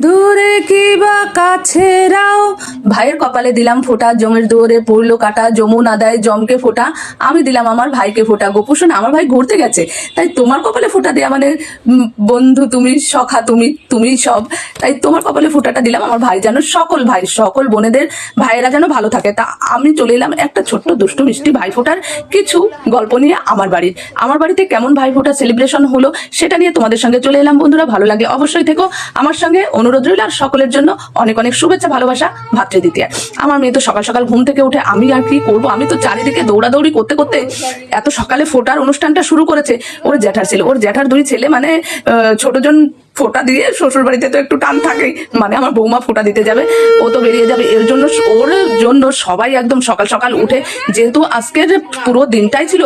দূরে কিবা কাছেরাও, ভাইয়ের কপালে দিলাম ফোঁটা, জমের দুয়ারে পড়লো কাটা, যমুন আদায় জমকে ফোঁটা, আমি দিলাম আমার ভাইকে ফোঁটা। গোপুসোনা, আমার ভাই ঘুরতে গেছে, তাই তোমার কপালে ফোঁটা দেয়া মানে বন্ধু তুমি, সখা তুমি, তুমি সব, তাই তোমার কপালে ফোঁটাটা দিলাম। আমার ভাই যেন, সকল ভাই সকল বোনেদের ভাইয়েরা যেন ভালো থাকে। তা আমি চলে এলাম একটা ছোট্ট দুষ্টু মিষ্টি ভাই ফোঁটার কিছু গল্প নিয়ে আমার বাড়িতে কেমন ভাই ফোঁটা সেলিব্রেশন হলো সেটা নিয়ে তোমাদের সঙ্গে চলে এলাম। বন্ধুরা, ভালো লাগে অবশ্যই থেকো আমার সঙ্গে। অনুরোধ রইল আর সকলের জন্য অনেক অনেক শুভেচ্ছা, ভালোবাসা, ভাতৃদ্বিতীয়া। আমার মেয়ে তো সকাল সকাল ঘুম থেকে উঠে, আমি আর কি করবো, আমি তো চারিদিকে দৌড়াদৌড়ি করতে করতে এত সকালে ফোটার অনুষ্ঠানটা শুরু করেছে। ওর জ্যাঠার ছেলে, ওর জ্যাঠার দুই ছেলে, মানে ছোটজন ফোঁটা দিয়ে শ্বশুর বাড়িতে তো একটু টান থাকেই, মানে আমার বৌমা ফোঁটা দিতে যাবে, ও তো বেরিয়ে যাবে, এর জন্য ওর জন্য সবাই একদম সকাল সকাল উঠে, যেহেতু আজকের পুরো দিনটাই ছিল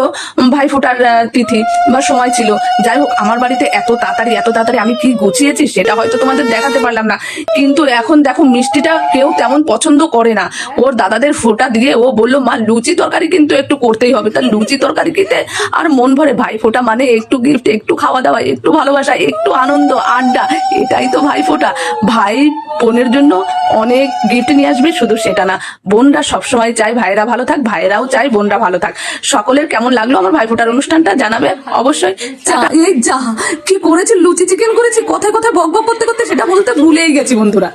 ভাই ফোঁটার তিথি বা সময় ছিল, যাই হোক আমার বাড়িতে এত তাড়াতাড়ি আমি কি গুছিয়েছি সেটা হয়তো তোমাদের দেখাতে পারলাম না। কিন্তু এখন দেখো, মিষ্টিটা কেউ তেমন পছন্দ করে না। ওর দাদাদের ফোঁটা দিয়ে ও বললো, মা লুচি তরকারি কিন্তু একটু করতেই হবে। তার লুচি তরকারি খেতে আর মন ভরে। ভাই ফোঁটা মানে একটু গিফট, একটু খাওয়া দাওয়া, একটু ভালোবাসা, একটু আনন্দ, আড্ডা, এটাই তো ভাই ফোঁটা। ভাই বোনের জন্য অনেক গিফট নিয়ে আসবে, শুধু সেটা না, বোনরা সবসময় চায় ভাইয়েরা ভালো থাক, ভাইয়েরাও চায় বোনরা ভালো থাক। সকলের কেমন লাগলো আমার ভাই ফোঁটার অনুষ্ঠানটা জানাবে অবশ্যই। এই যা কি করেছি, লুচি চিকেন করেছি, কথায় কথায় বক বক করতে করতে সেটা বলতে ভুলেই গেছি বন্ধুরা।